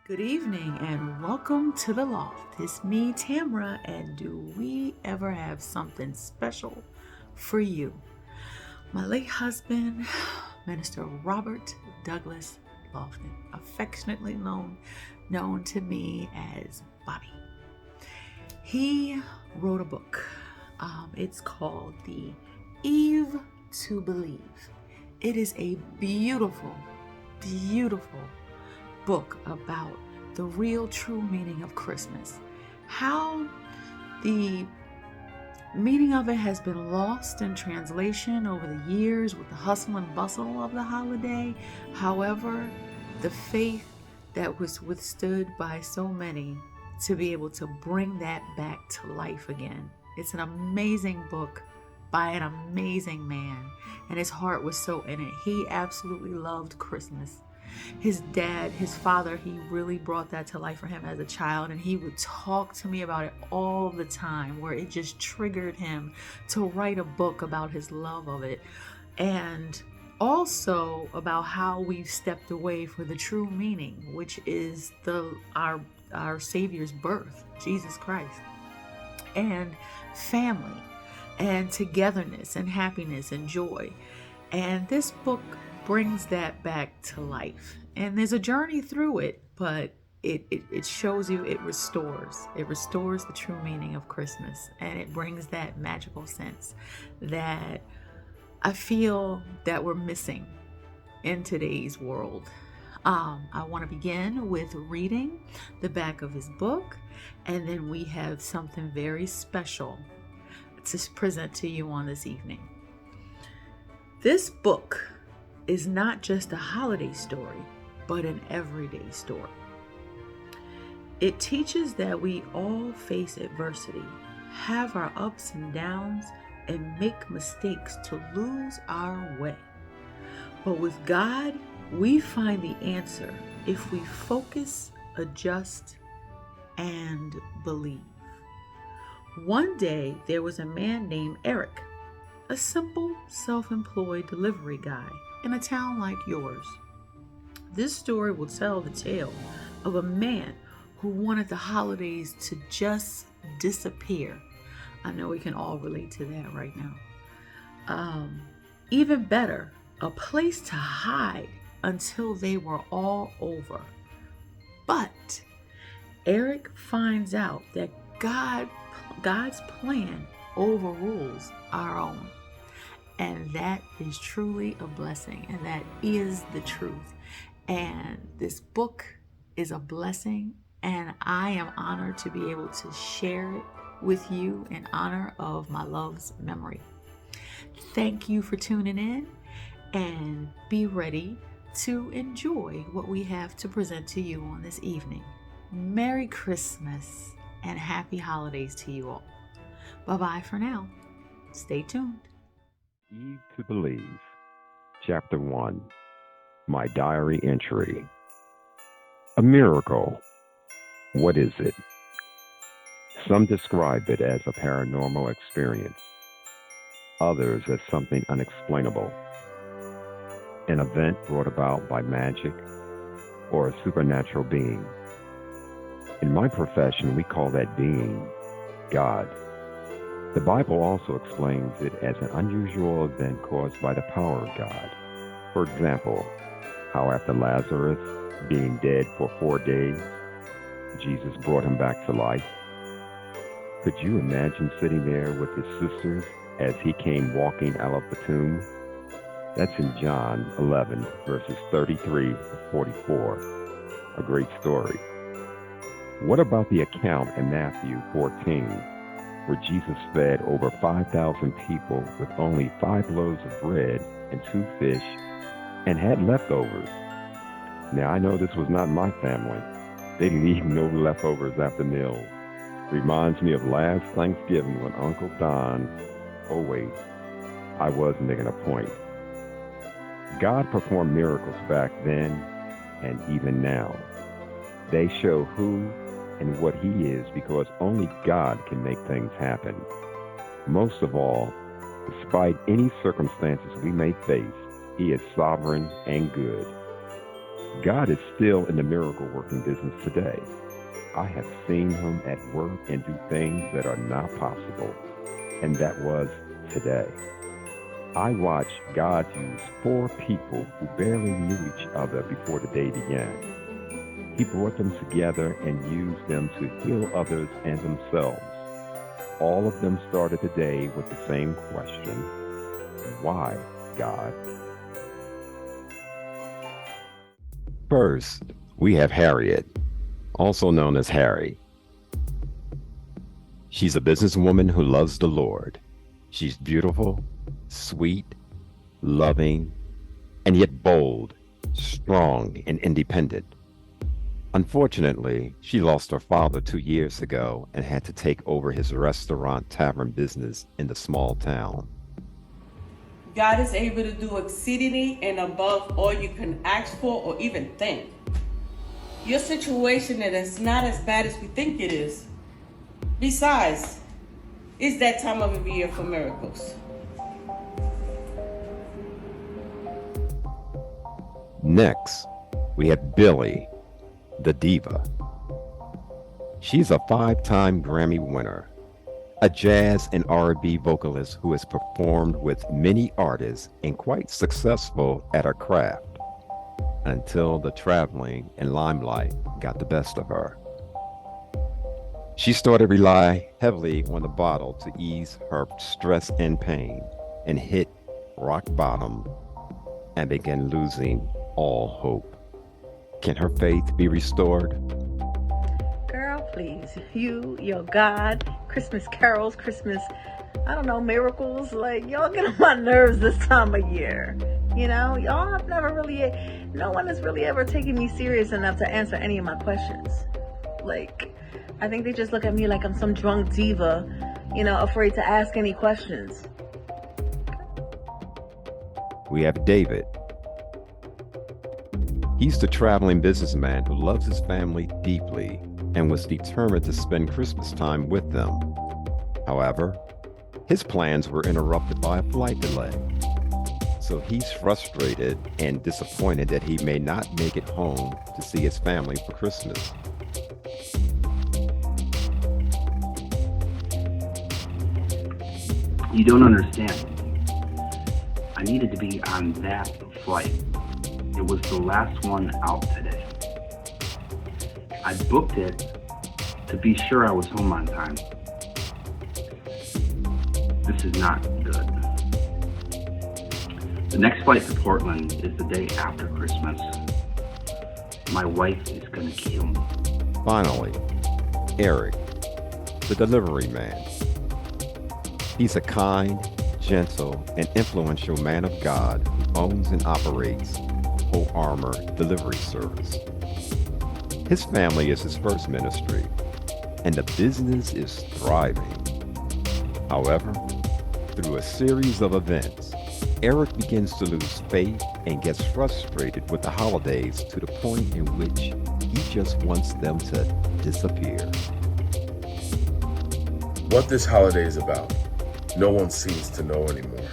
Good evening and welcome to the Loft. It's me, Tamra, and do we ever have something special for you? My late husband, Minister Robert Douglas Loftlin, affectionately known to me as Bobby. He wrote a book. It's called The Eve to Believe. It is a beautiful, beautiful book about the real true meaning of Christmas. How the meaning of it has been lost in translation over the years with the hustle and bustle of the holiday. However, the faith that was withstood by so many to be able to bring that back to life again. It's an amazing book by an amazing man, and his heart was so in it. He absolutely loved Christmas. His dad, his father, he really brought that to life for him as a child, and he would talk to me about it all the time, where it just triggered him to write a book about his love of it, and also about how we've stepped away for the true meaning, which is our Savior's birth, Jesus Christ, and family, and togetherness, and happiness, and joy. And this book brings that back to life. And there's a journey through it, but it shows you, it restores. It restores the true meaning of Christmas. And it brings that magical sense that I feel that we're missing in today's world. I want to begin with reading the back of his book, and then we have something very special to present to you on this evening. This book is not just a holiday story, but an everyday story. It teaches that we all face adversity, have our ups and downs, and make mistakes to lose our way. But with God, we find the answer if we focus, adjust, and believe. One day, there was a man named Eric, a simple, self-employed delivery guy in a town like yours. This story will tell the tale of a man who wanted the holidays to just disappear. I know we can all relate to that right now. Even better, a place to hide until they were all over. But Eric finds out that God's plan overrules our own. And that is truly a blessing, and that is the truth. And this book is a blessing, and I am honored to be able to share it with you in honor of my love's memory. Thank you for tuning in, and be ready to enjoy what we have to present to you on this evening. Merry Christmas and happy holidays to you all. Bye-bye for now. Stay tuned. Eve to Believe, Chapter 1, My Diary Entry. A miracle. What is it? Some describe it as a paranormal experience, others as something unexplainable, an event brought about by magic or a supernatural being. In my profession, we call that being God. The Bible also explains it as an unusual event caused by the power of God. For example, how after Lazarus being dead for 4 days, Jesus brought him back to life. Could you imagine sitting there with his sisters as he came walking out of the tomb? That's in John 11, verses 33 to 44. A great story. What about the account in Matthew 14, where Jesus fed over 5,000 people with only 5 loaves of bread and 2 fish, and had leftovers? Now, I know this was not my family. They leave no leftovers after meals. Reminds me of last Thanksgiving when Uncle Don, oh wait, I was making a point. God performed miracles back then and even now. They show who and what he is, because only God can make things happen. Most of all, despite any circumstances we may face, he is sovereign and good. God is still in the miracle working business today. I have seen him at work and do things that are not possible, and that was today. I watched God use four people who barely knew each other before the day began. He brought them together and used them to heal others and themselves. All of them started the day with the same question: why, God? First, we have Harriet, also known as Harry. She's a businesswoman who loves the Lord. She's beautiful, sweet, loving, and yet bold, strong, and independent. Unfortunately, she lost her father 2 years ago and had to take over his restaurant tavern business in the small town. God is able to do exceedingly and above all you can ask for or even think. Your situation is not as bad as we think it is. Besides, it's that time of the year for miracles. Next, we have Billy, the diva. She's a 5-time Grammy winner, a jazz and R&B vocalist who has performed with many artists and quite successful at her craft until the traveling and limelight got the best of her. She started to rely heavily on the bottle to ease her stress and pain and hit rock bottom and began losing all hope. Can her faith be restored? Girl, please. You, your God, Christmas carols, Christmas, I don't know, miracles. Like, y'all get on my nerves this time of year. You know, y'all have never really, no one has really ever taken me serious enough to answer any of my questions. Like, I think they just look at me like I'm some drunk diva, you know, afraid to ask any questions. We have David. He's the traveling businessman who loves his family deeply and was determined to spend Christmas time with them. However, his plans were interrupted by a flight delay. So he's frustrated and disappointed that he may not make it home to see his family for Christmas. You don't understand. I needed to be on that flight. It was the last one out today. I booked it to be sure I was home on time. This is not good. The next flight to Portland is the day after Christmas. My wife is gonna kill me. Finally, Eric, the delivery man. He's a kind, gentle, and influential man of God who owns and operates Whole Armor Delivery Service. His family is his first ministry, and the business is thriving. However, through a series of events, Eric begins to lose faith and gets frustrated with the holidays to the point in which he just wants them to disappear. What this holiday is about, no one seems to know anymore.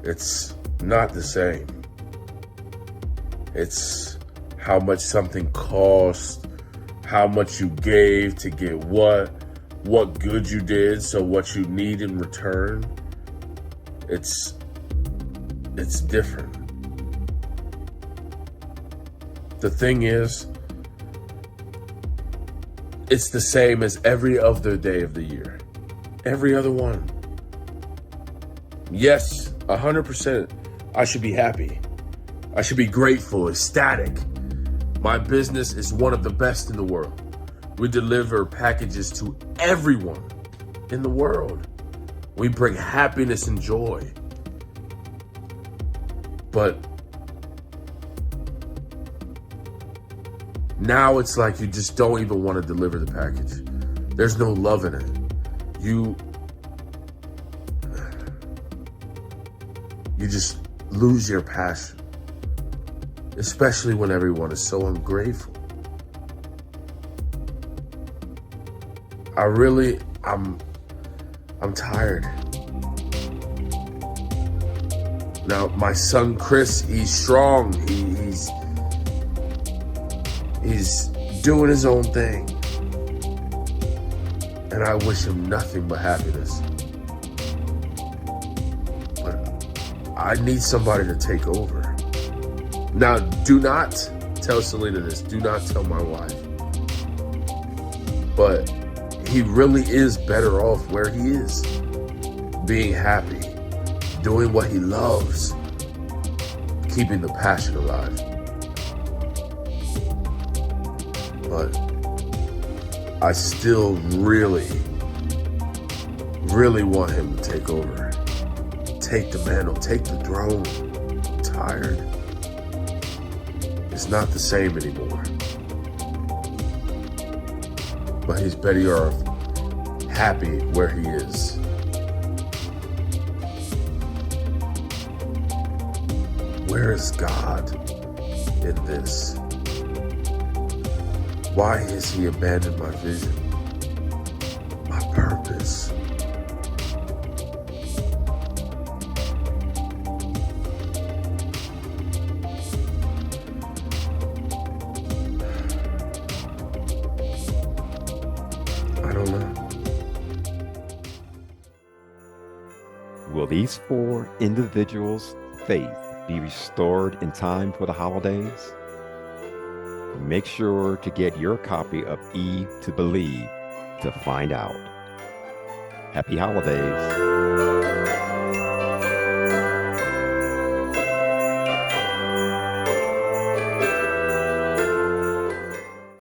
It's not the same. It's how much something cost, how much you gave to get what good you did, so what you need in return. It's different. The thing is, it's the same as every other day of the year. Every other one. Yes, 100%, I should be happy. I should be grateful, ecstatic. My business is one of the best in the world. We deliver packages to everyone in the world. We bring happiness and joy. But now it's like you just don't even want to deliver the package. There's no love in it. You just lose your passion, especially when everyone is so ungrateful. I'm tired. Now, my son Chris, he's strong. He's doing his own thing. And I wish him nothing but happiness. But I need somebody to take over. Now, do not tell Selena this. Do not tell my wife. But he really is better off where he is. Being happy. Doing what he loves. Keeping the passion alive. But I still really want him to take over. Take the mantle. Take the throne. I'm tired. It's not the same anymore. But he's better off happy where he is. Where is God in this? Why has he abandoned my vision? My purpose? I don't know. Will these 4 individuals' faith be restored in time for the holidays? Make sure to get your copy of E to Believe to find out. Happy holidays.